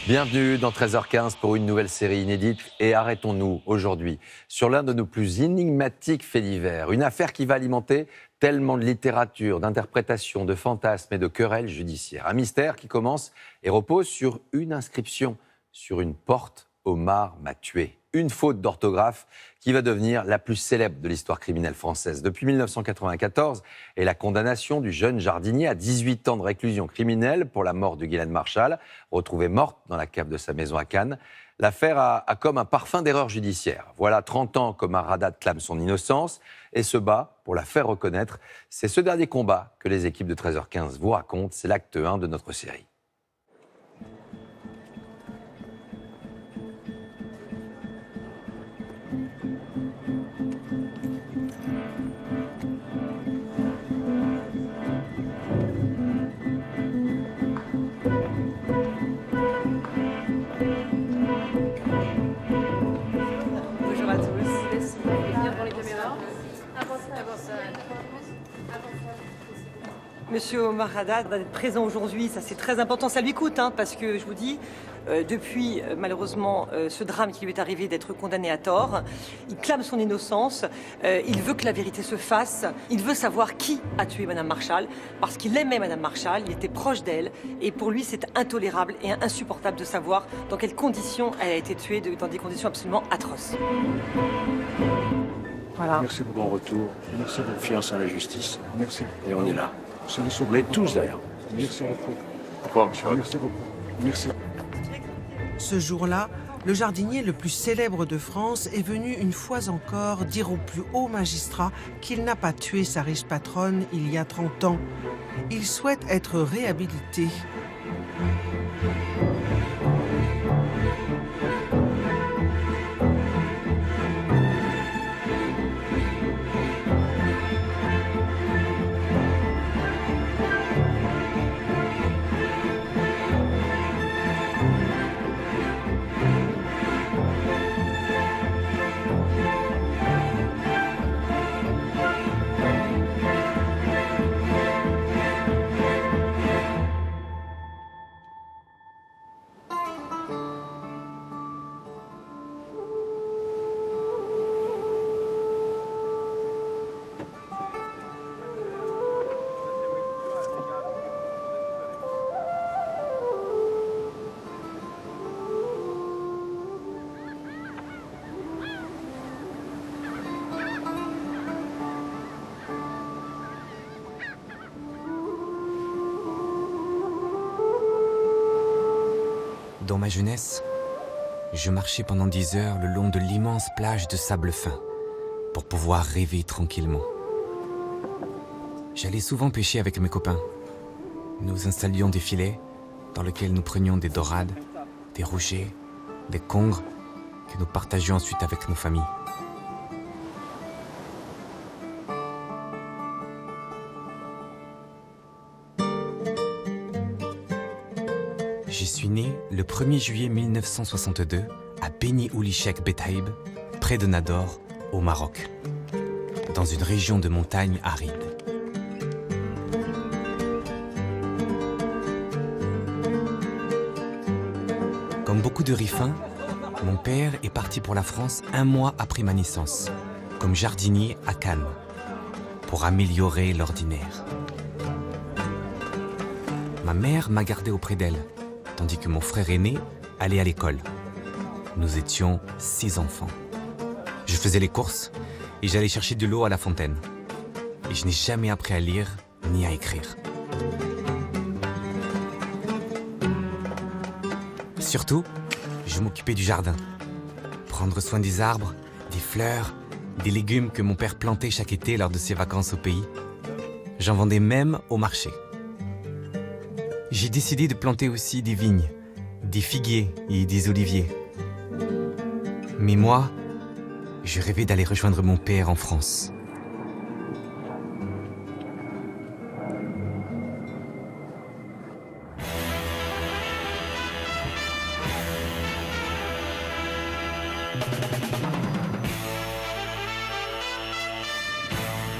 Bienvenue dans 13h15 pour une nouvelle série inédite et arrêtons-nous aujourd'hui sur l'un de nos plus énigmatiques faits divers, une affaire qui va alimenter tellement de littérature, d'interprétations, de fantasmes et de querelles judiciaires. Un mystère qui commence et repose sur une inscription, sur une porte. Omar m'a tué. Une faute d'orthographe qui va devenir la plus célèbre de l'histoire criminelle française. Depuis 1994 et la condamnation du jeune jardinier à 18 ans de réclusion criminelle pour la mort de Guylaine Marchal, retrouvée morte dans la cave de sa maison à Cannes. L'affaire a comme un parfum d'erreur judiciaire. Voilà 30 ans qu'Omar Haddad clame son innocence et se bat pour la faire reconnaître. C'est ce dernier combat que les équipes de 13h15 vous racontent. C'est l'acte 1 de notre série. Monsieur Omar Haddad d'être présent aujourd'hui, ça c'est très important, ça lui coûte, parce que je vous dis, depuis malheureusement ce drame qui lui est arrivé d'être condamné à tort, il clame son innocence, il veut que la vérité se fasse, il veut savoir qui a tué Madame Marchal, parce qu'il aimait Madame Marchal, il était proche d'elle, et pour lui c'est intolérable et insupportable de savoir dans quelles conditions elle a été tuée, dans des conditions absolument atroces. Voilà. Merci pour mon retour, merci pour confiance en la justice. Merci. Et on est là. On est tous d'ailleurs. Merci beaucoup. Au revoir, monsieur. Merci beaucoup. Merci. Ce jour-là, le jardinier le plus célèbre de France est venu une fois encore dire au plus haut magistrat qu'il n'a pas tué sa riche patronne il y a 30 ans. Il souhaite être réhabilité. Dans ma jeunesse, je marchais pendant 10 heures le long de l'immense plage de sable fin pour pouvoir rêver tranquillement. J'allais souvent pêcher avec mes copains. Nous installions des filets dans lesquels nous prenions des dorades, des rougets, des congres que nous partagions ensuite avec nos familles. Je suis né le 1er juillet 1962 à Beni Oulishek Betaïb, près de Nador, au Maroc, dans une région de montagne aride. Comme beaucoup de Rifins, mon père est parti pour la France 1 mois après ma naissance, comme jardinier à Cannes, pour améliorer l'ordinaire. Ma mère m'a gardé auprès d'elle, tandis que mon frère aîné allait à l'école. Nous étions 6 enfants. Je faisais les courses et j'allais chercher de l'eau à la fontaine. Et je n'ai jamais appris à lire ni à écrire. Surtout, je m'occupais du jardin. Prendre soin des arbres, des fleurs, des légumes que mon père plantait chaque été lors de ses vacances au pays. J'en vendais même au marché. J'ai décidé de planter aussi des vignes, des figuiers et des oliviers. Mais moi, je rêvais d'aller rejoindre mon père en France.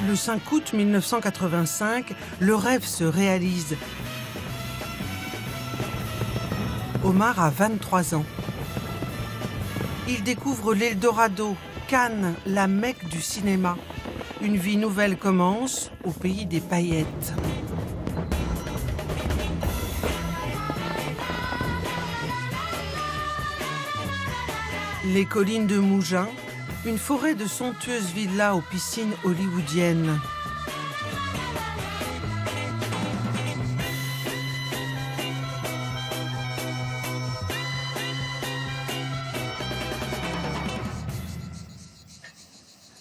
Le 5 août 1985, le rêve se réalise. Omar a 23 ans. Il découvre l'Eldorado, Cannes, la Mecque du cinéma. Une vie nouvelle commence au pays des paillettes. Les collines de Mougins, une forêt de somptueuses villas aux piscines hollywoodiennes.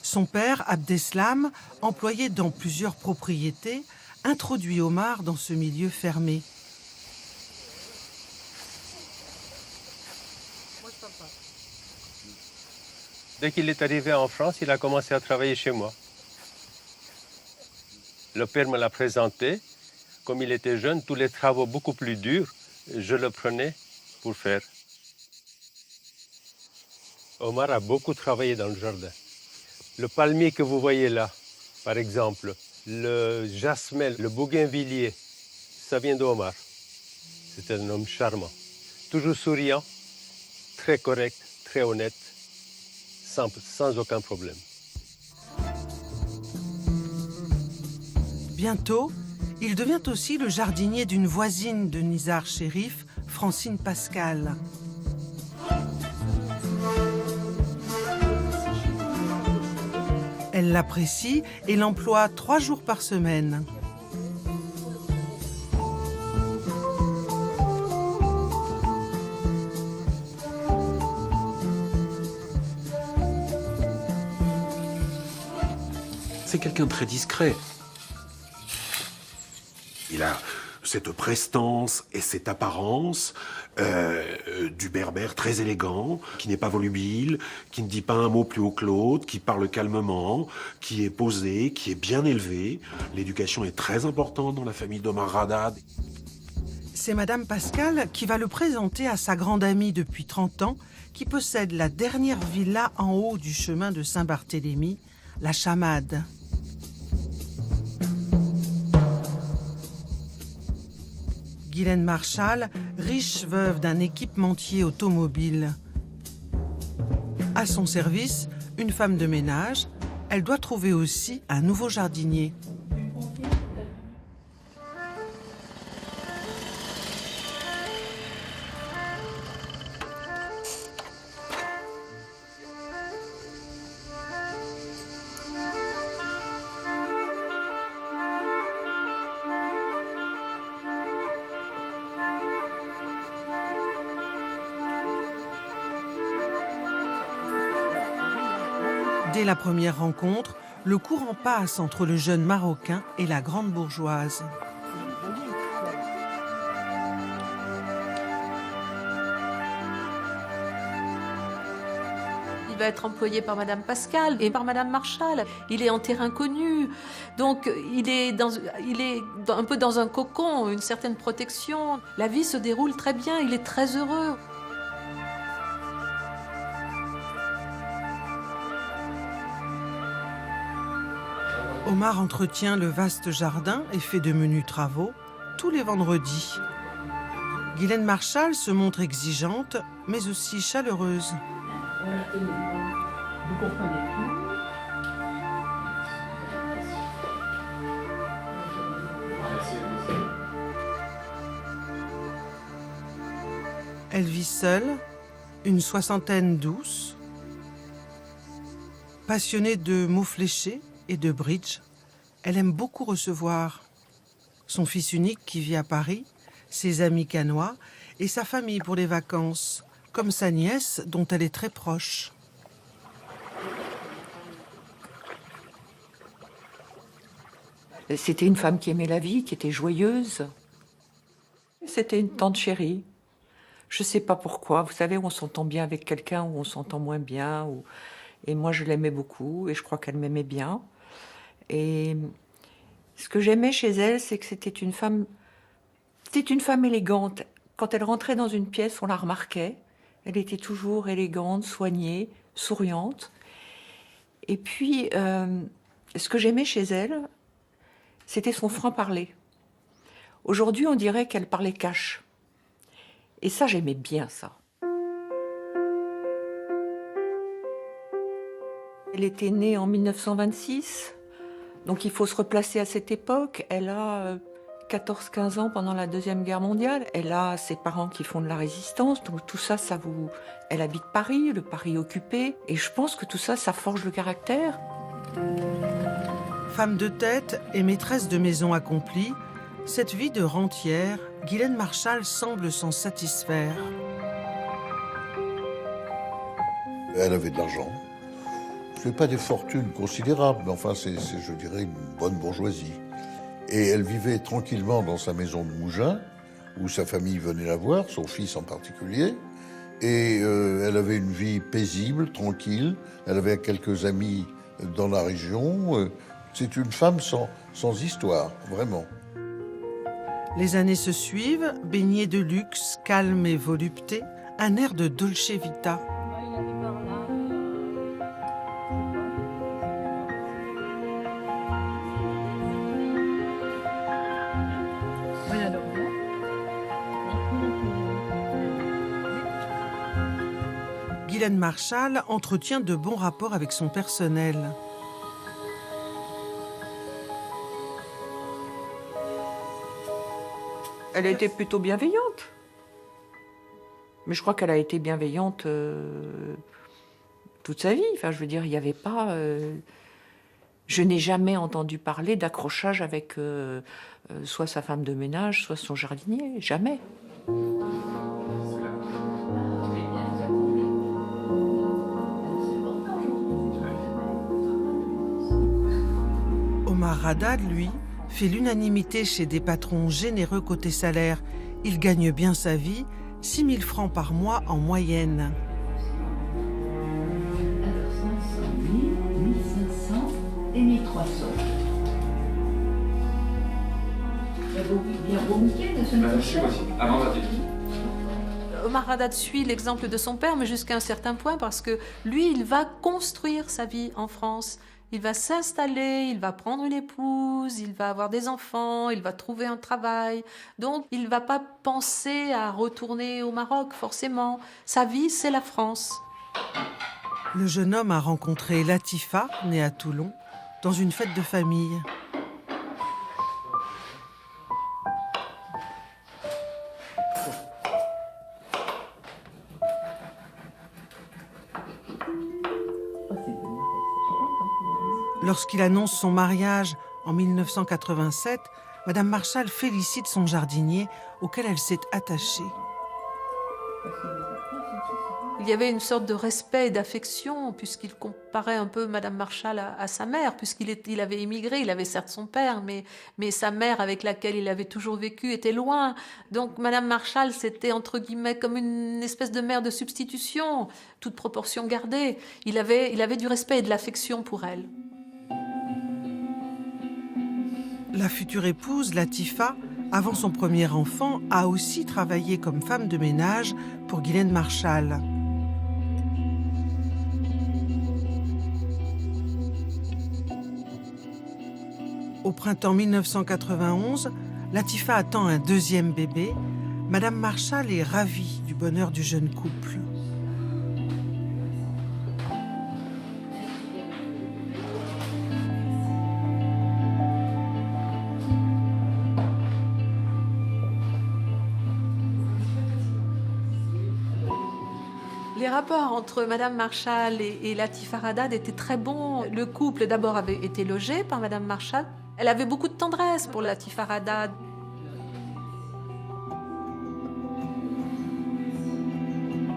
Son père, Abdeslam, employé dans plusieurs propriétés, introduit Omar dans ce milieu fermé. Dès qu'il est arrivé en France, il a commencé à travailler chez moi. Le père me l'a présenté. Comme il était jeune, tous les travaux beaucoup plus durs, je le prenais pour faire. Omar a beaucoup travaillé dans le jardin. Le palmier que vous voyez là, par exemple, le jasmel, le bougainvillier, ça vient d'Omar. C'est un homme charmant, toujours souriant, très correct, très honnête, sans aucun problème. Bientôt, il devient aussi le jardinier d'une voisine de Nizar Chérif, Francine Pascal. Elle l'apprécie et l'emploie 3 jours par semaine. C'est quelqu'un de très discret. Il a cette prestance et cette apparence du berbère très élégant, qui n'est pas volubile, qui ne dit pas un mot plus haut que l'autre, qui parle calmement, qui est posé, qui est bien élevé. L'éducation est très importante dans la famille d'Omar Haddad. C'est Madame Pascal qui va le présenter à sa grande amie depuis 30 ans, qui possède la dernière villa en haut du chemin de Saint-Barthélemy, la Chamade. Guylaine Marchal, riche veuve d'un équipementier automobile. À son service, une femme de ménage, elle doit trouver aussi un nouveau jardinier. Dès la première rencontre, le courant passe entre le jeune Marocain et la grande bourgeoise. Il va être employé par Madame Pascal et par Madame Marchal. Il est en terrain connu, donc il est un peu dans un cocon, une certaine protection. La vie se déroule très bien, il est très heureux. Omar entretient le vaste jardin et fait de menus travaux tous les vendredis. Guylaine Marchal se montre exigeante, mais aussi chaleureuse. Elle vit seule, une soixantaine douce, passionnée de mots fléchés et de bridge. Elle aime beaucoup recevoir son fils unique qui vit à Paris, ses amis cannois et sa famille pour les vacances, comme sa nièce dont elle est très proche. C'était une femme qui aimait la vie, qui était joyeuse. C'était une tante chérie. Je ne sais pas pourquoi. Vous savez, on s'entend bien avec quelqu'un ou on s'entend moins bien. Et moi, je l'aimais beaucoup et je crois qu'elle m'aimait bien. Et ce que j'aimais chez elle, c'est que c'était une femme élégante. Quand elle rentrait dans une pièce, on la remarquait. Elle était toujours élégante, soignée, souriante. Et puis, ce que j'aimais chez elle, c'était son franc-parler. Aujourd'hui, on dirait qu'elle parlait cash. Et ça, j'aimais bien ça. Elle était née en 1926, donc il faut se replacer à cette époque. Elle a 14-15 ans pendant la Deuxième Guerre mondiale. Elle a ses parents qui font de la résistance, donc tout ça, Elle habite Paris, le Paris occupé, et je pense que tout ça, ça forge le caractère. Femme de tête et maîtresse de maison accomplie, cette vie de rentière, Guylaine Marchal semble s'en satisfaire. Elle avait de l'argent. Ce n'est pas des fortunes considérables, mais enfin, c'est, je dirais, une bonne bourgeoisie. Et elle vivait tranquillement dans sa maison de Mougins, où sa famille venait la voir, son fils en particulier. Et elle avait une vie paisible, tranquille. Elle avait quelques amis dans la région. C'est une femme sans histoire, vraiment. Les années se suivent, baignée de luxe, calme et volupté, un air de dolce vita. Guylaine Marchal entretient de bons rapports avec son personnel. Elle était plutôt bienveillante. Mais je crois qu'elle a été bienveillante toute sa vie. Enfin, je veux dire, il n'y avait pas... Je n'ai jamais entendu parler d'accrochage avec soit sa femme de ménage, soit son jardinier. Jamais. Omar Haddad, lui, fait l'unanimité chez des patrons généreux côté salaire. Il gagne bien sa vie, 6 000 francs par mois en moyenne. Alors 500 000, 1500 et 1300. Bien beau week-end, ça me fait aussi. Avant la Omar Haddad suit l'exemple de son père, mais jusqu'à un certain point, parce que lui, il va construire sa vie en France. Il va s'installer, il va prendre une épouse, il va avoir des enfants, il va trouver un travail. Donc, il ne va pas penser à retourner au Maroc, forcément. Sa vie, c'est la France. Le jeune homme a rencontré Latifa, née à Toulon, dans une fête de famille. Lorsqu'il annonce son mariage en 1987, Madame Marchal félicite son jardinier auquel elle s'est attachée. Il y avait une sorte de respect et d'affection, puisqu'il comparait un peu Madame Marchal à sa mère, puisqu'il avait émigré, il avait certes son père, mais sa mère avec laquelle il avait toujours vécu était loin. Donc Madame Marchal, c'était entre guillemets comme une espèce de mère de substitution, toute proportion gardée. Il avait du respect et de l'affection pour elle. La future épouse, Latifa, avant son premier enfant, a aussi travaillé comme femme de ménage pour Guylaine Marchal. Au printemps 1991, Latifa attend un deuxième bébé. Madame Marchal est ravie du bonheur du jeune couple. Les rapports entre Madame Marchal et Latifa Haddad étaient très bons. Le couple, d'abord, avait été logé par Madame Marchal. Elle avait beaucoup de tendresse pour Latifa Haddad.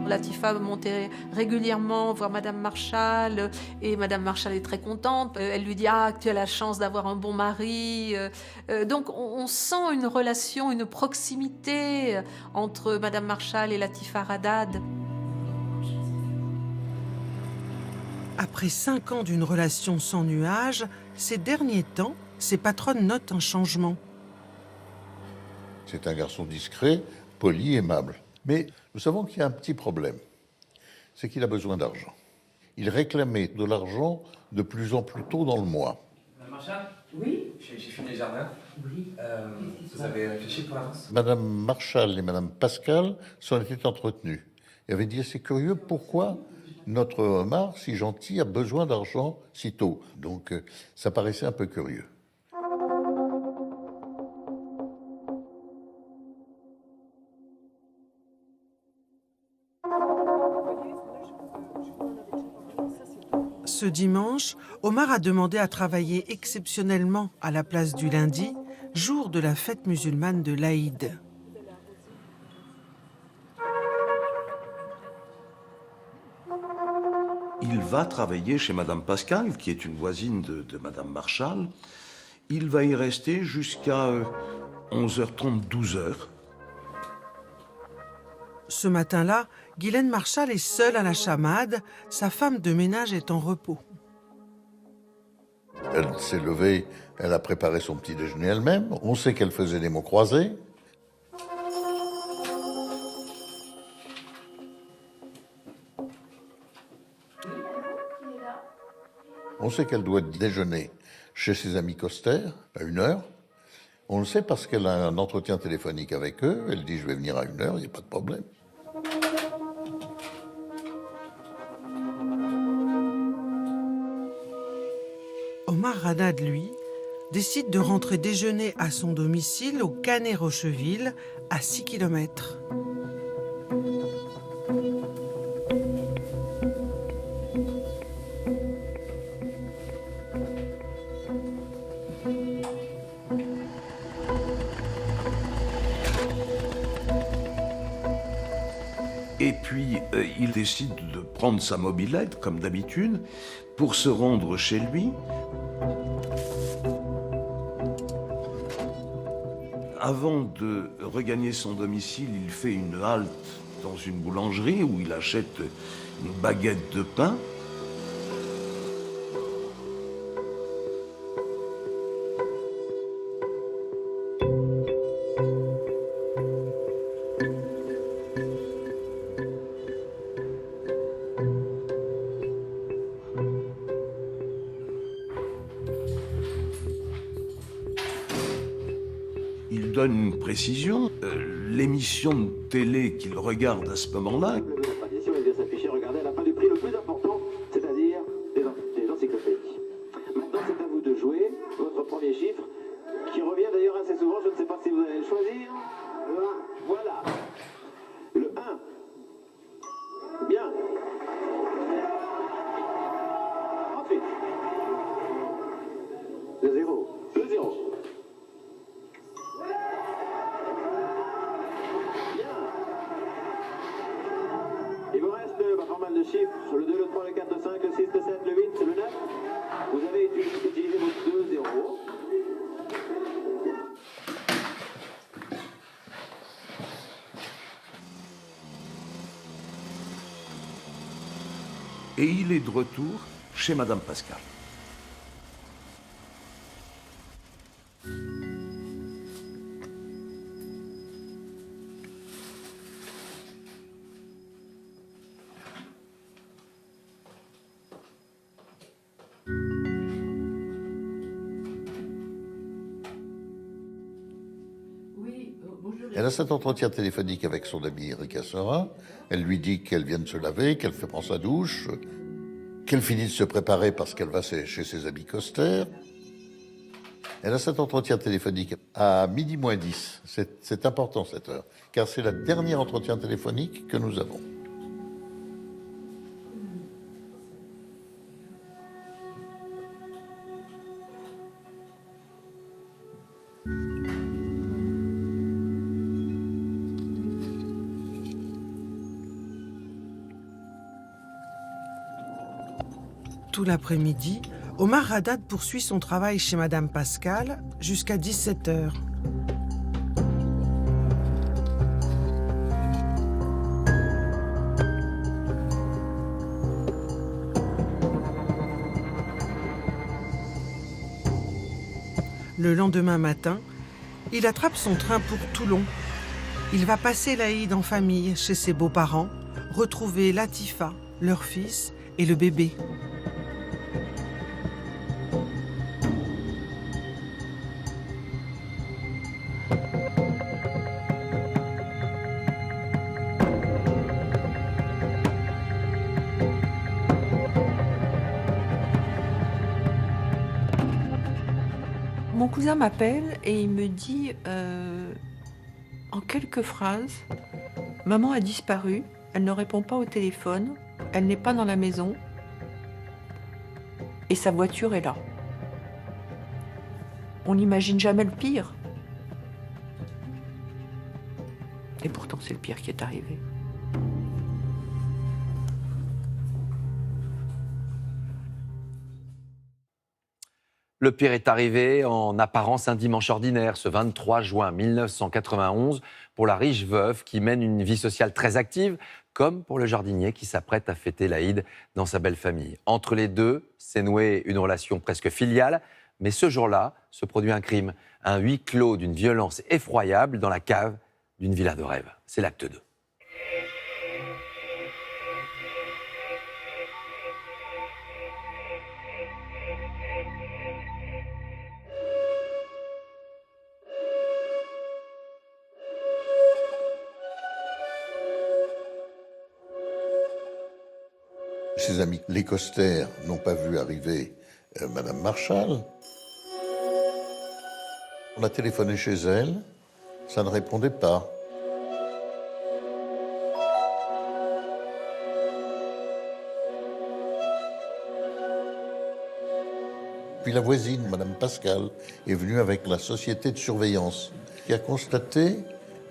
Latifa montait régulièrement voir Madame Marchal et Madame Marchal est très contente. Elle lui dit « Ah, tu as la chance d'avoir un bon mari ». Donc on sent une relation, une proximité entre Madame Marchal et Latifa Haddad. Après 5 ans d'une relation sans nuages, ces derniers temps, ses patronnes notent un changement. C'est un garçon discret, poli, aimable. Mais nous savons qu'il y a un petit problème. C'est qu'il a besoin d'argent. Il réclamait de l'argent de plus en plus tôt dans le mois. Madame Marchal ? Oui. J'ai fini les jardins. Vous avez réfléchi pour l'avance? Madame Marchal et Madame Pascal s'en étaient entretenues. Et avaient dit, c'est curieux, pourquoi notre Omar, si gentil, a besoin d'argent si tôt. Donc, ça paraissait un peu curieux. Ce dimanche, Omar a demandé à travailler exceptionnellement à la place du lundi, jour de la fête musulmane de l'Aïd. Il va travailler chez Madame Pascal, qui est une voisine de Madame Marchal. Il va y rester jusqu'à 11h30, 12h. Ce matin-là, Guylaine Marchal est seule à la chamade, sa femme de ménage est en repos. Elle s'est levée, elle a préparé son petit déjeuner elle-même. On sait qu'elle faisait des mots croisés. On sait qu'elle doit déjeuner chez ses amis Coster à 1h. On le sait parce qu'elle a un entretien téléphonique avec eux. Elle dit, je vais venir à 1h, il n'y a pas de problème. Omar Haddad, lui, décide de rentrer déjeuner à son domicile au Canet-Rocheville, à 6 km. Et puis, il décide de prendre sa mobilette, comme d'habitude, pour se rendre chez lui. Avant de regagner son domicile, il fait une halte dans une boulangerie où il achète une baguette de pain. Il donne une précision. L'émission de télé qu'il regarde à ce moment-là. La tradition est de s'afficher, regardez à la fin du prix le plus important, c'est-à-dire des encyclopédies. Maintenant, c'est à vous de jouer votre premier chiffre, qui revient d'ailleurs assez souvent. Je ne sais pas si vous allez le choisir. Le 1, voilà. Le 1. Bien. Ensuite. Le 0. Le 0. Pas mal de chiffres, le 2, le 3, le 4, le 5, le 6, le 7, le 8, le 9. Vous avez utilisé vos 2 zéros. Et il est de retour chez Madame Pascal. Elle a cet entretien téléphonique avec son ami Erika Serin. Elle lui dit qu'elle vient de se laver, qu'elle fait prendre sa douche, qu'elle finit de se préparer parce qu'elle va chez ses amis Coster. Elle a cet entretien téléphonique à 12h10. C'est important cette heure, car c'est le dernier entretien téléphonique que nous avons. Tout l'après-midi, Omar Haddad poursuit son travail chez Madame Pascal jusqu'à 17h. Le lendemain matin, il attrape son train pour Toulon. Il va passer l'Aïd en famille chez ses beaux-parents, retrouver Latifa, leur fils, et le bébé. cousin m'appelle et il me dit, en quelques phrases, « Maman a disparu, elle ne répond pas au téléphone, elle n'est pas dans la maison et sa voiture est là. » On n'imagine jamais le pire. Et pourtant, c'est le pire qui est arrivé. Le pire est arrivé en apparence un dimanche ordinaire, ce 23 juin 1991, pour la riche veuve qui mène une vie sociale très active, comme pour le jardinier qui s'apprête à fêter l'Aïd dans sa belle famille. Entre les deux, s'est nouée une relation presque filiale, mais ce jour-là se produit un crime, un huis clos d'une violence effroyable dans la cave d'une villa de rêve. C'est l'acte 2. Ses amis, les Coster, n'ont pas vu arriver Madame Marshall. On a téléphoné chez elle, ça ne répondait pas. Puis la voisine, Madame Pascal, est venue avec la société de surveillance, qui a constaté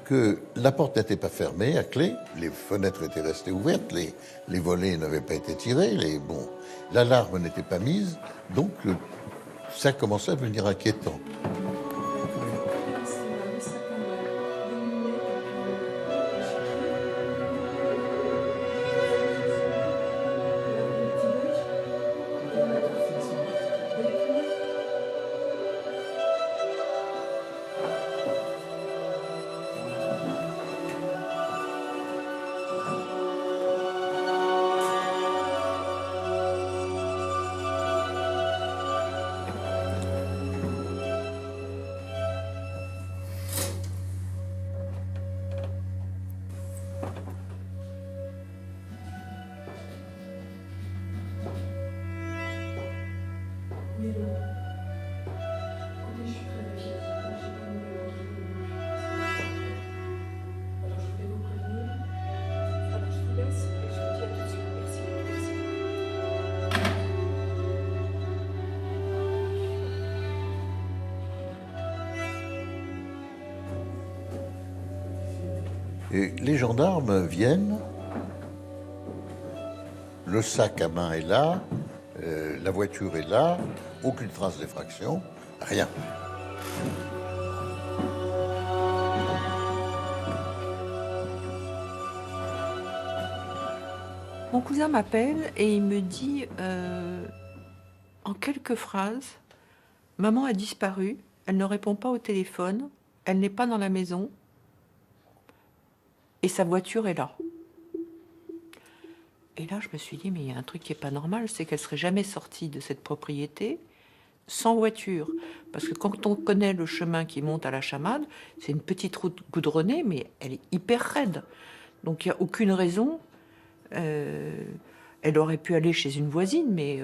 que la porte n'était pas fermée à clé, les fenêtres étaient restées ouvertes, les volets n'avaient pas été tirés, l'alarme n'était pas mise, donc ça commençait à devenir inquiétant. Et les gendarmes viennent, le sac à main est là, la voiture est là, aucune trace d'effraction, rien. Mon cousin m'appelle et il me dit, en quelques phrases, « Maman a disparu, elle ne répond pas au téléphone, elle n'est pas dans la maison et sa voiture est là. » Et là, je me suis dit, mais il y a un truc qui n'est pas normal, c'est qu'elle ne serait jamais sortie de cette propriété sans voiture. Parce que quand on connaît le chemin qui monte à la Chamade, c'est une petite route goudronnée, mais elle est hyper raide. Donc il n'y a aucune raison. Elle aurait pu aller chez une voisine, mais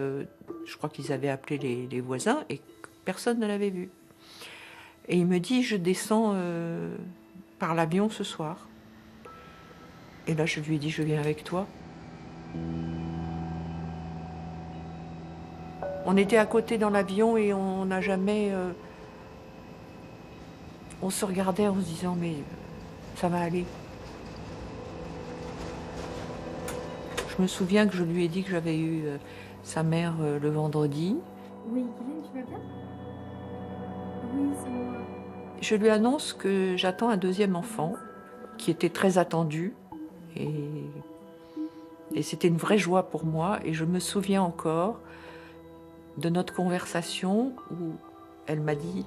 je crois qu'ils avaient appelé les voisins et personne ne l'avait vue. Et il me dit, je descends par l'avion ce soir. Et là, je lui ai dit, je viens avec toi. On était à côté dans l'avion et on n'a jamais... on se regardait en se disant, mais ça va aller. Je me souviens que je lui ai dit que j'avais eu sa mère le vendredi. Oui, Guylaine, tu vas bien? Oui, c'est moi. Je lui annonce que j'attends un deuxième enfant, qui était très attendu. Et c'était une vraie joie pour moi. Et je me souviens encore de notre conversation où elle m'a dit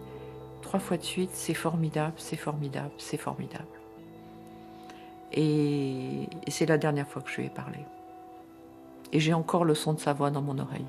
3 fois de suite, c'est formidable, c'est formidable, c'est formidable. Et c'est la dernière fois que je lui ai parlé. Et j'ai encore le son de sa voix dans mon oreille.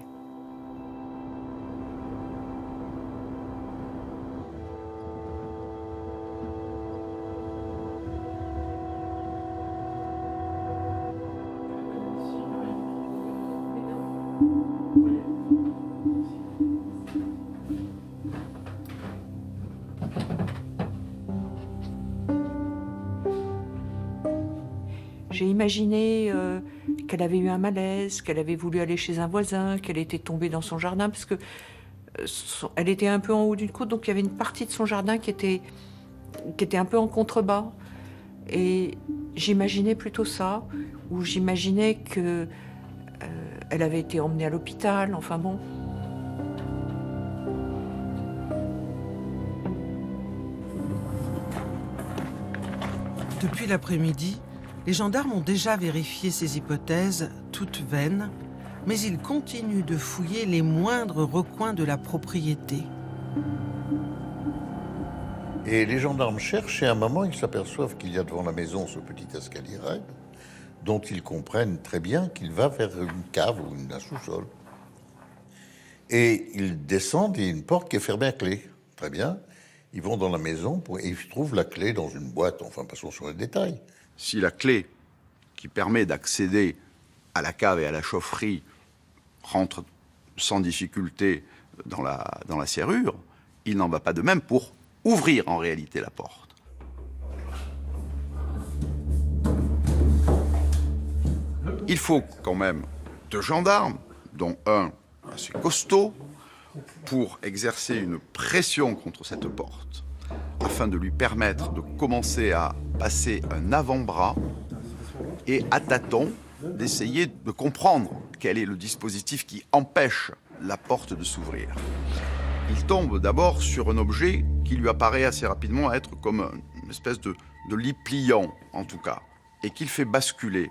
imaginé qu'elle avait eu un malaise, qu'elle avait voulu aller chez un voisin, qu'elle était tombée dans son jardin, parce que elle était un peu en haut d'une côte, donc il y avait une partie de son jardin qui était un peu en contrebas. Et j'imaginais plutôt ça, ou j'imaginais que elle avait été emmenée à l'hôpital, enfin bon. Depuis l'après-midi, les gendarmes ont déjà vérifié ces hypothèses, toutes vaines, mais ils continuent de fouiller les moindres recoins de la propriété. Et les gendarmes cherchent et à un moment, ils s'aperçoivent qu'il y a devant la maison ce petit escalier raide dont ils comprennent très bien qu'il va vers une cave ou un sous-sol. Et ils descendent et il y a une porte qui est fermée à clé. Très bien. Ils vont dans la maison et ils trouvent la clé dans une boîte. Enfin, passons sur les détails. Si la clé qui permet d'accéder à la cave et à la chaufferie rentre sans difficulté dans la serrure, il n'en va pas de même pour ouvrir en réalité la porte. Il faut quand même 2 gendarmes, dont un assez costaud, pour exercer une pression contre cette porte, afin de lui permettre de commencer à passer un avant-bras et à tâtons d'essayer de comprendre quel est le dispositif qui empêche la porte de s'ouvrir. Il tombe d'abord sur un objet qui lui apparaît assez rapidement être comme une espèce de lit pliant, en tout cas, et qu'il fait basculer.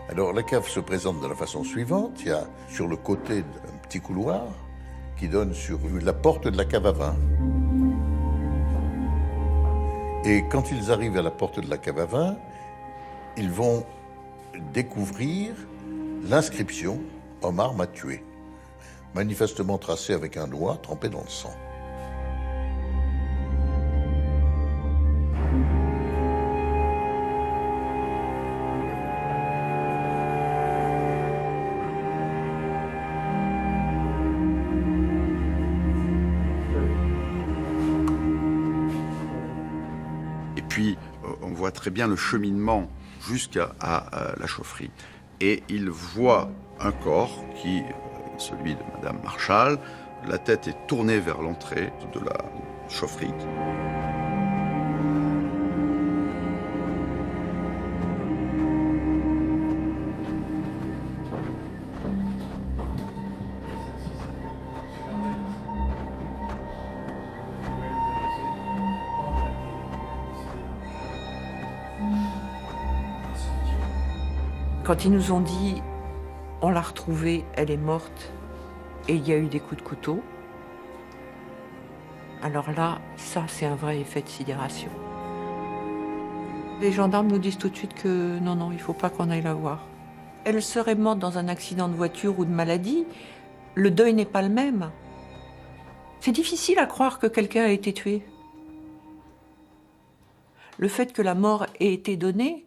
Alors la cave se présente de la façon suivante. Il y a sur le côté un petit couloir qui donne sur la porte de la cave à vin. Et quand ils arrivent à la porte de la cave à vin, ils vont découvrir l'inscription « Omar m'a tué », manifestement tracée avec un doigt trempé dans le sang. Puis, on voit très bien le cheminement jusqu'à la chaufferie. Et il voit un corps qui, celui de Madame Marchal, la tête est tournée vers l'entrée de la chaufferie. Quand ils nous ont dit « on l'a retrouvée, elle est morte et il y a eu des coups de couteau », alors là, ça c'est un vrai effet de sidération. Les gendarmes nous disent tout de suite que non, il ne faut pas qu'on aille la voir. Elle serait morte dans un accident de voiture ou de maladie, le deuil n'est pas le même. C'est difficile à croire que quelqu'un a été tué. Le fait que la mort ait été donnée,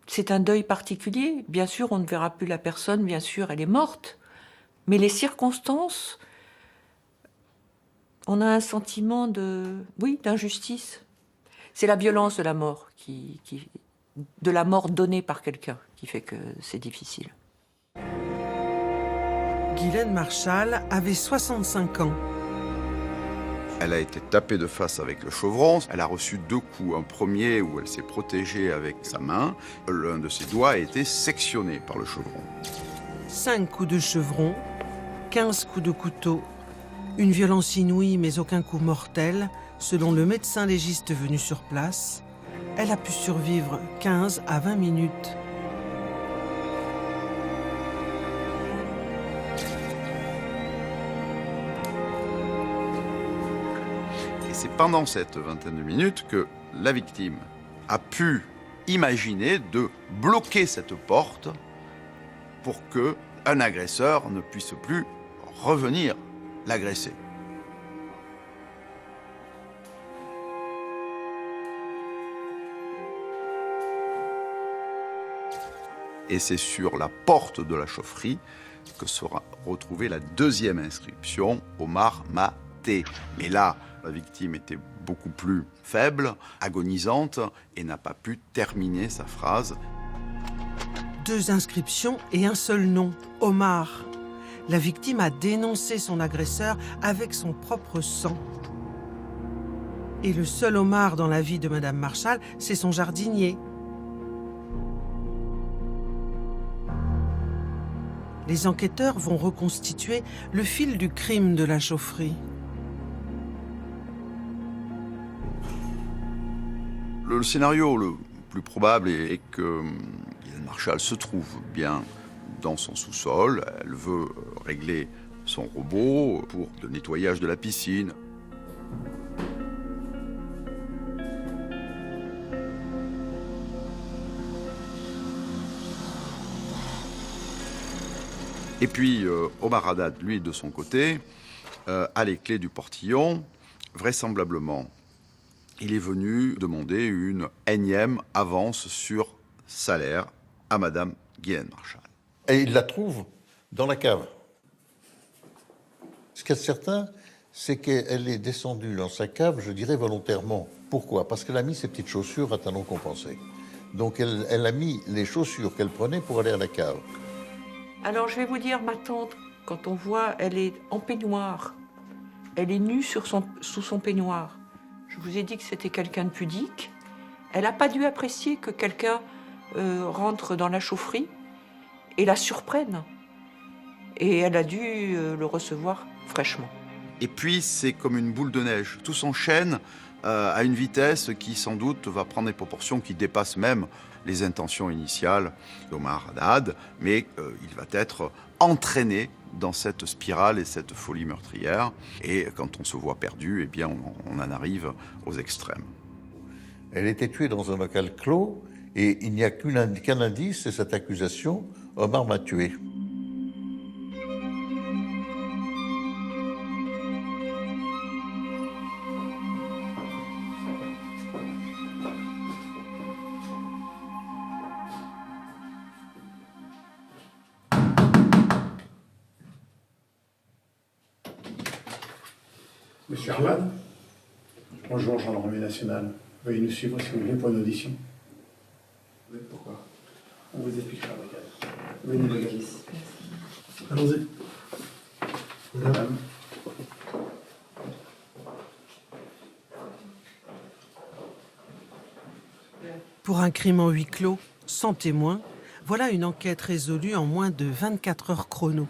c'est un deuil particulier. Bien sûr, on ne verra plus la personne, bien sûr, elle est morte. Mais les circonstances, on a un sentiment d'injustice. C'est la violence de la mort, de la mort donnée par quelqu'un, qui fait que c'est difficile. Guylaine Marchal avait 65 ans. Elle a été tapée de face avec le chevron. Elle a reçu 2 coups. Un premier où elle s'est protégée avec sa main. L'un de ses doigts a été sectionné par le chevron. 5 coups de chevron, 15 coups de couteau. Une violence inouïe mais aucun coup mortel. Selon le médecin légiste venu sur place, elle a pu survivre 15 à 20 minutes. C'est pendant cette vingtaine de minutes que la victime a pu imaginer de bloquer cette porte pour que un agresseur ne puisse plus revenir l'agresser. Et c'est sur la porte de la chaufferie que sera retrouvée la deuxième inscription, Omar Maté. Mais là, la victime était beaucoup plus faible, agonisante, et n'a pas pu terminer sa phrase. 2 inscriptions et un seul nom, Omar. La victime a dénoncé son agresseur avec son propre sang. Et le seul Omar dans la vie de Madame Marchal, c'est son jardinier. Les enquêteurs vont reconstituer le fil du crime de la chaufferie. Le scénario le plus probable est que Guylaine Marchal se trouve bien dans son sous-sol. Elle veut régler son robot pour le nettoyage de la piscine. Et puis Omar Haddad, lui, de son côté, a les clés du portillon. Vraisemblablement, il est venu demander une énième avance sur salaire à Madame Guylaine Marchal. Et il la trouve dans la cave. Ce qui est certain, c'est qu'elle est descendue dans sa cave, je dirais volontairement. Pourquoi? Parce qu'elle a mis ses petites chaussures à talons compensés. Donc elle a mis les chaussures qu'elle prenait pour aller à la cave. Alors je vais vous dire, ma tante, quand on voit, elle est en peignoir. Elle est nue sous son peignoir. Je vous ai dit que c'était quelqu'un de pudique. Elle n'a pas dû apprécier que quelqu'un rentre dans la chaufferie et la surprenne. Et elle a dû le recevoir fraîchement. Et puis, c'est comme une boule de neige. Tout s'enchaîne à une vitesse qui, sans doute, va prendre des proportions qui dépassent même les intentions initiales d'Omar Haddad, mais il va être entraîné dans cette spirale et cette folie meurtrière. Et quand on se voit perdu, eh bien, on en arrive aux extrêmes. Elle était tuée dans un local clos et il n'y a qu'un indice, c'est cette accusation, Omar m'a tué. Monsieur Armad, bonjour, gendarmerie nationale. Veuillez nous suivre si vous voulez pour une audition. Oui, pourquoi? On vous expliquera, brigade. Venez, brigade. Allons-y. Madame. Pour un crime en huis clos, sans témoin, voilà une enquête résolue en moins de 24 heures chrono.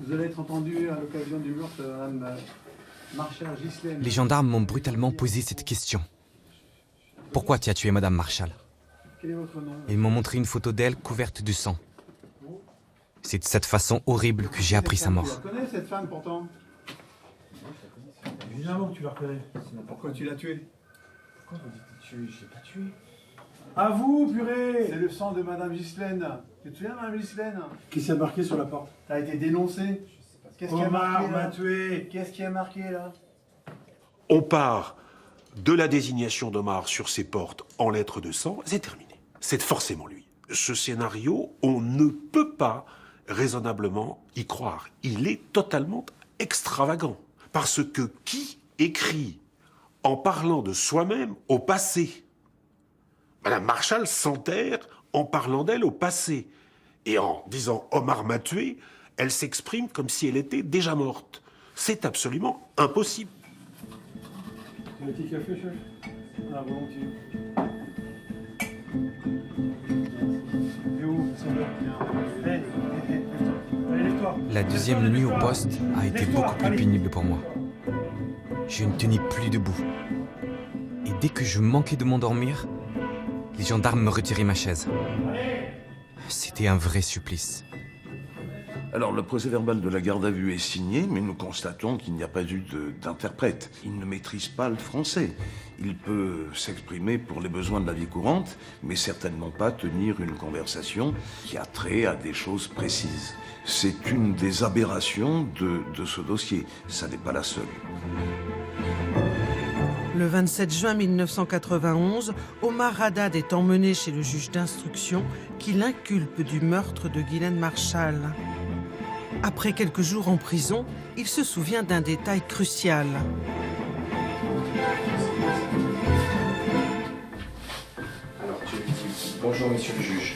Vous allez être entendu à l'occasion du meurtre de Mme Marchal Ghislaine. Les gendarmes m'ont brutalement posé cette question. Pourquoi tu as tué Madame Marchal? Quel est votre nom? Ils m'ont montré une photo d'elle couverte de sang. C'est de cette façon horrible que j'ai appris sa mort. Tu la connais, cette femme, pourtant? Évidemment que tu la reconnais. Sinon, pourquoi tu l'as tuée? Pourquoi vous dites tuer? Je l'ai pas tuée. À vous, purée! C'est le sang de Madame Ghislaine. Tu te souviens, Madame Ghislaine? Qui s'est marqué sur la porte? T'as été dénoncé? Qu'est-ce qui a marqué, là? Tué. Qu'est-ce qui a marqué, là? On part de la désignation d'Omar sur ses portes en lettres de sang, c'est terminé. C'est forcément lui. Ce scénario, on ne peut pas raisonnablement y croire. Il est totalement extravagant. Parce que qui écrit en parlant de soi-même au passé? Madame Marchal s'enterre en parlant d'elle au passé. Et en disant « Omar m'a tué », elle s'exprime comme si elle était déjà morte. C'est absolument impossible. Un petit café, chef? Ah, volontiers. Et où? Allez, lève-toi. La deuxième nuit au poste a été beaucoup plus pénible pour moi. Je ne tenais plus debout. Et dès que je manquais de m'endormir, les gendarmes me retiraient ma chaise. C'était un vrai supplice. Alors, le procès-verbal de la garde à vue est signé, mais nous constatons qu'il n'y a pas eu d'interprète. Il ne maîtrise pas le français. Il peut s'exprimer pour les besoins de la vie courante, mais certainement pas tenir une conversation qui a trait à des choses précises. C'est une des aberrations de ce dossier. Ça n'est pas la seule. Le 27 juin 1991, Omar Haddad est emmené chez le juge d'instruction qui l'inculpe du meurtre de Guylaine Marchal. Après quelques jours en prison, il se souvient d'un détail crucial. Alors, tu lui dis bonjour, monsieur le juge.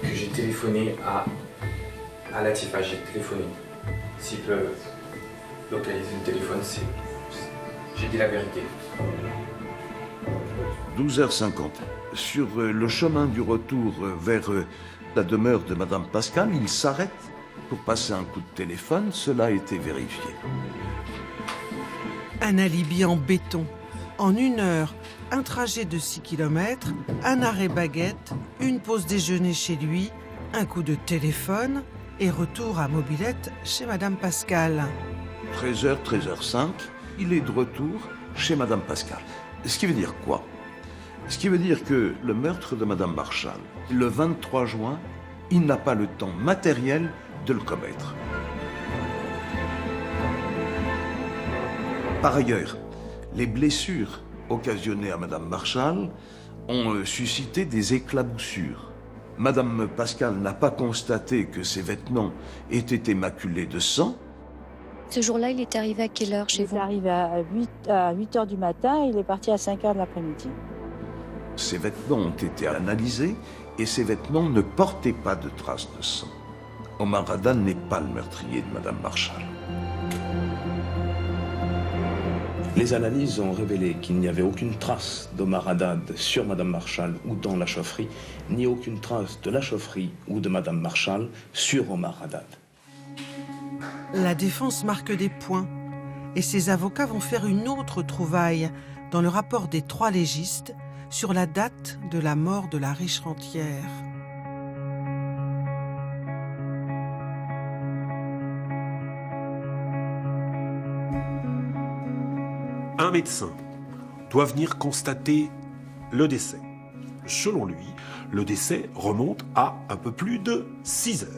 Que j'ai téléphoné à Latifa, j'ai téléphoné. S'ils peuvent localiser le téléphone, j'ai dit la vérité. 12h50. Sur le chemin du retour vers la demeure de Madame Pascal, il s'arrête pour passer un coup de téléphone. Cela a été vérifié. Un alibi en béton. En 1 heure, un trajet de 6 km, un arrêt baguette, une pause déjeuner chez lui, un coup de téléphone et retour à mobilette chez Madame Pascal. 13h, 13h05, il est de retour chez Madame Pascal. Ce qui veut dire quoi? Ce qui veut dire que le meurtre de Madame Marchal, le 23 juin, il n'a pas le temps matériel de le commettre. Par ailleurs, les blessures occasionnées à Madame Marchal ont suscité des éclaboussures. Madame Pascal n'a pas constaté que ses vêtements aient été maculés de sang. Ce jour-là, il est arrivé à quelle heure chez vous? Il est arrivé à 8 heures du matin et il est parti à 5 heures de l'après-midi. Ses vêtements ont été analysés et ses vêtements ne portaient pas de traces de sang. Omar Haddad n'est pas le meurtrier de Madame Marchal. Les analyses ont révélé qu'il n'y avait aucune trace d'Omar Haddad sur Madame Marchal ou dans la chaufferie, ni aucune trace de la chaufferie ou de Madame Marchal sur Omar Haddad. La défense marque des points et ses avocats vont faire une autre trouvaille dans le rapport des 3 légistes sur la date de la mort de la riche rentière. Un médecin doit venir constater le décès. Selon lui, le décès remonte à un peu plus de 6 heures.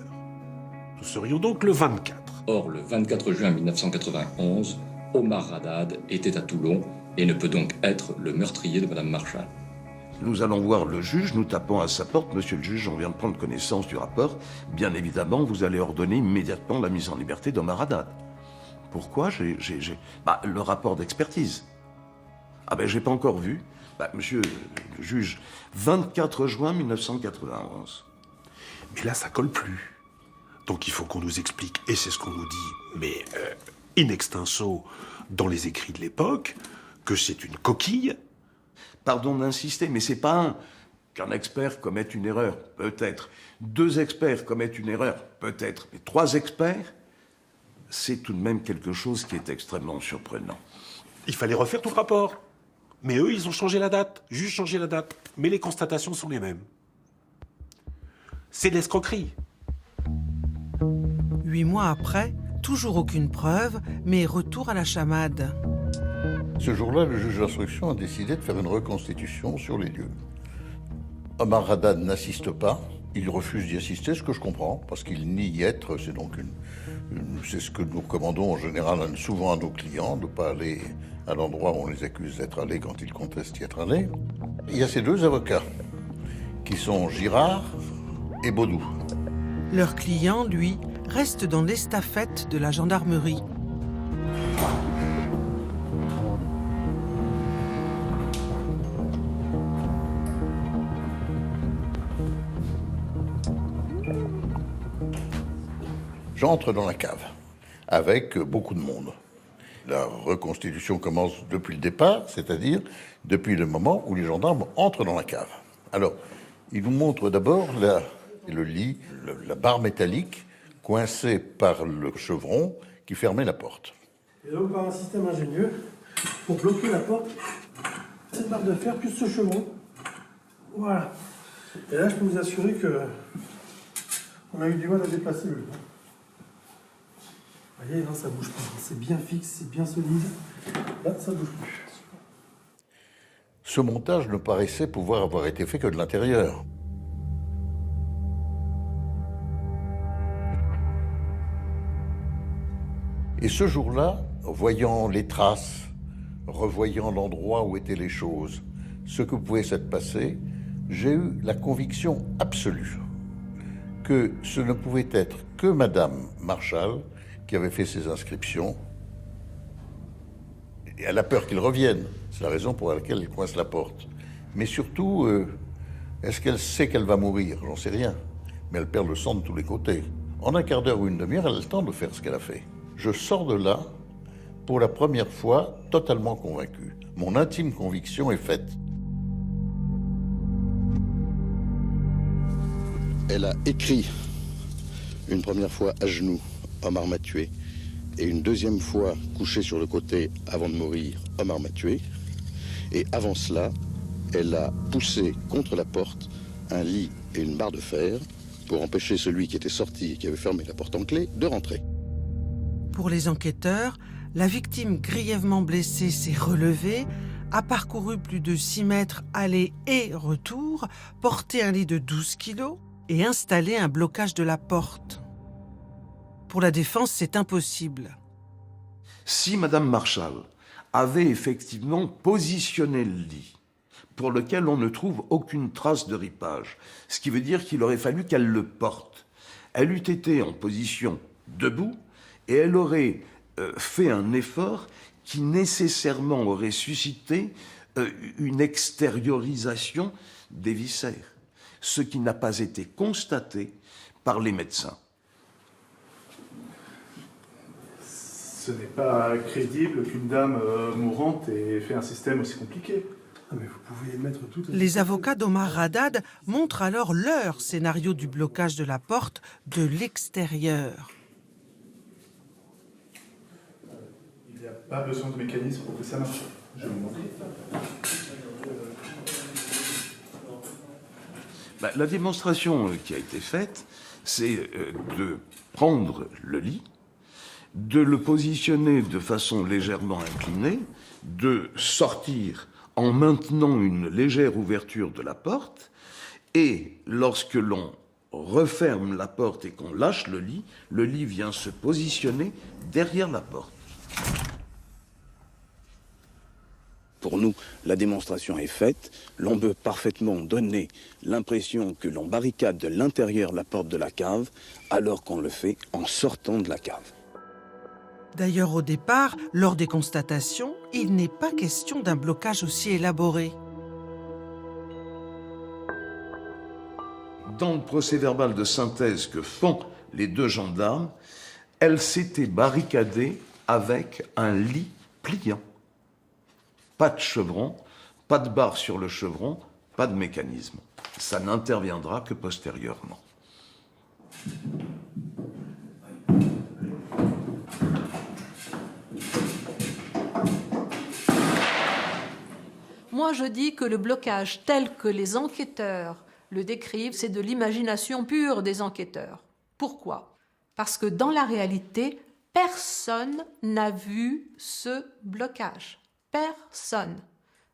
Nous serions donc le 24. Or, le 24 juin 1991, Omar Haddad était à Toulon et ne peut donc être le meurtrier de Madame Marchal. Nous allons voir le juge, nous tapons à sa porte. Monsieur le juge, on vient de prendre connaissance du rapport. Bien évidemment, vous allez ordonner immédiatement la mise en liberté d'Omar Haddad. Pourquoi? Le rapport d'expertise. Ah ben, j'ai pas encore vu. Monsieur le juge, 24 juin 1991. Mais là, ça colle plus. Donc il faut qu'on nous explique, et c'est ce qu'on nous dit, mais in extenso, dans les écrits de l'époque, que c'est une coquille. Pardon d'insister, mais c'est pas qu'un expert commette une erreur, peut-être. 2 experts commettent une erreur, peut-être. Mais 3 experts, c'est tout de même quelque chose qui est extrêmement surprenant. Il fallait refaire tout le rapport. Mais eux, ils ont changé la date, juste changé la date. Mais les constatations sont les mêmes. C'est de l'escroquerie. 8 mois après, toujours aucune preuve, mais retour à la chamade. Ce jour-là, le juge d'instruction a décidé de faire une reconstitution sur les lieux. Omar Haddad n'assiste pas. Il refuse d'y assister, ce que je comprends, parce qu'il nie y être. C'est donc c'est ce que nous recommandons en général souvent à nos clients, de ne pas aller à l'endroit où on les accuse d'être allés quand ils contestent y être allés. Il y a ces 2 avocats, qui sont Girard et Baudou. Leur client, lui, reste dans l'estafette de la gendarmerie. J'entre dans la cave, avec beaucoup de monde. La reconstitution commence depuis le départ, c'est-à-dire depuis le moment où les gendarmes entrent dans la cave. Alors, ils nous montrent d'abord le lit, la barre métallique coincée par le chevron qui fermait la porte. Et donc, par un système ingénieux, pour bloquer la porte, cette barre de fer plus ce chevron. Voilà. Et là, je peux vous assurer que on a eu du mal à déplacer le pont. Vous voyez, là, ça bouge pas. C'est bien fixe, c'est bien solide. Là, ça bouge plus. Ce montage ne paraissait pouvoir avoir été fait que de l'intérieur. Et ce jour-là, voyant les traces, revoyant l'endroit où étaient les choses, ce que pouvait s'être passé, j'ai eu la conviction absolue que ce ne pouvait être que Madame Marchal qui avait fait ces inscriptions. Et elle a peur qu'il revienne. C'est la raison pour laquelle elle coince la porte. Mais surtout, est-ce qu'elle sait qu'elle va mourir? J'en sais rien. Mais elle perd le sang de tous les côtés. En un quart d'heure ou une demi-heure, elle a le temps de faire ce qu'elle a fait. Je sors de là, pour la première fois, totalement convaincu. Mon intime conviction est faite. Elle a écrit une première fois à genoux, Omar m'a tué, et une deuxième fois couché sur le côté avant de mourir, Omar m'a tué. Et avant cela, elle a poussé contre la porte un lit et une barre de fer pour empêcher celui qui était sorti et qui avait fermé la porte en clé de rentrer. Pour les enquêteurs, la victime grièvement blessée s'est relevée, a parcouru plus de 6 mètres aller et retour, porté un lit de 12 kilos et installé un blocage de la porte. Pour la défense, c'est impossible. Si Madame Marchal avait effectivement positionné le lit, pour lequel on ne trouve aucune trace de ripage, ce qui veut dire qu'il aurait fallu qu'elle le porte, elle eût été en position debout et elle aurait fait un effort qui nécessairement aurait suscité une extériorisation des viscères, ce qui n'a pas été constaté par les médecins. Ce n'est pas crédible qu'une dame mourante ait fait un système aussi compliqué. Ah, mais vous pouvez mettre toutes Les avocats d'Omar Haddad montrent alors leur scénario du blocage de la porte de l'extérieur. Il n'y a pas besoin de mécanisme pour que ça marche. Je vais vous montrer. La démonstration qui a été faite, c'est de prendre le lit, de le positionner de façon légèrement inclinée, de sortir en maintenant une légère ouverture de la porte, et lorsque l'on referme la porte et qu'on lâche le lit vient se positionner derrière la porte. Pour nous, la démonstration est faite. L'on peut parfaitement donner l'impression que l'on barricade de l'intérieur la porte de la cave, alors qu'on le fait en sortant de la cave. D'ailleurs, au départ, lors des constatations, il n'est pas question d'un blocage aussi élaboré. Dans le procès-verbal de synthèse que font les deux gendarmes, elle s'était barricadée avec un lit pliant. Pas de chevron, pas de barre sur le chevron, pas de mécanisme. Ça n'interviendra que postérieurement. Moi, je dis que le blocage tel que les enquêteurs le décrivent, c'est de l'imagination pure des enquêteurs. Pourquoi? Parce que dans la réalité, personne n'a vu ce blocage. Personne.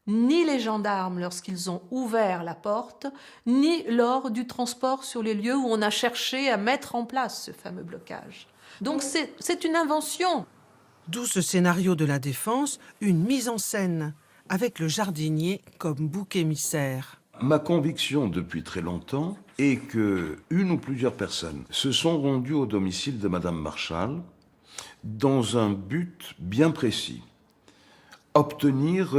Ni les gendarmes lorsqu'ils ont ouvert la porte, ni lors du transport sur les lieux où on a cherché à mettre en place ce fameux blocage. Donc c'est une invention. D'où ce scénario de la défense, une mise en scène, avec le jardinier comme bouc émissaire. Ma conviction depuis très longtemps est que une ou plusieurs personnes se sont rendues au domicile de Madame Marchal dans un but bien précis. Obtenir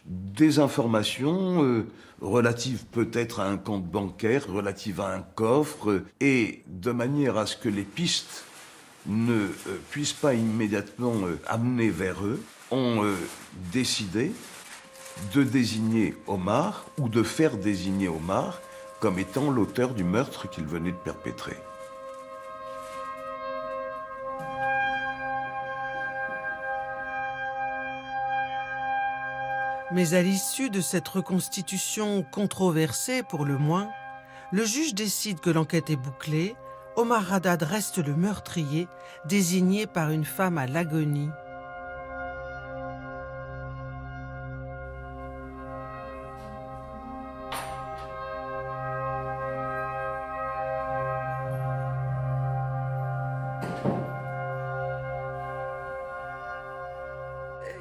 des informations relatives peut-être à un compte bancaire, relatives à un coffre, et de manière à ce que les pistes ne puissent pas immédiatement amener vers eux, ont décidé de désigner Omar ou de faire désigner Omar comme étant l'auteur du meurtre qu'il venait de perpétrer. Mais à l'issue de cette reconstitution controversée pour le moins, le juge décide que l'enquête est bouclée. Omar Haddad reste le meurtrier, désigné par une femme à l'agonie.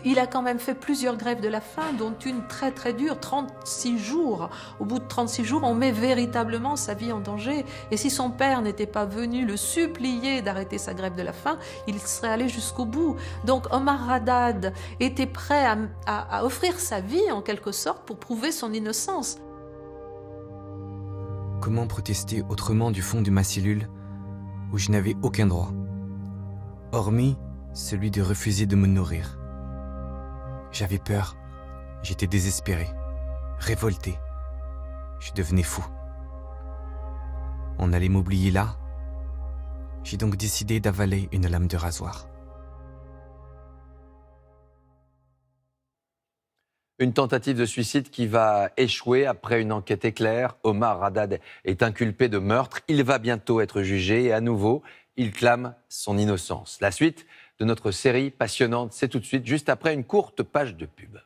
Il a quand même fait plusieurs grèves de la faim, dont une très très dure, 36 jours. Au bout de 36 jours, on met véritablement sa vie en danger. Et si son père n'était pas venu le supplier d'arrêter sa grève de la faim, il serait allé jusqu'au bout. Donc Omar Haddad était prêt à offrir sa vie, en quelque sorte, pour prouver son innocence. Comment protester autrement du fond de ma cellule, où je n'avais aucun droit, hormis celui de refuser de me nourrir. J'avais peur, j'étais désespéré, révolté, je devenais fou. On allait m'oublier là. J'ai donc décidé d'avaler une lame de rasoir. Une tentative de suicide qui va échouer après une enquête éclair. Omar Haddad est inculpé de meurtre. Il va bientôt être jugé et à nouveau, il clame son innocence. La suite de notre série passionnante, c'est tout de suite, juste après une courte page de pub.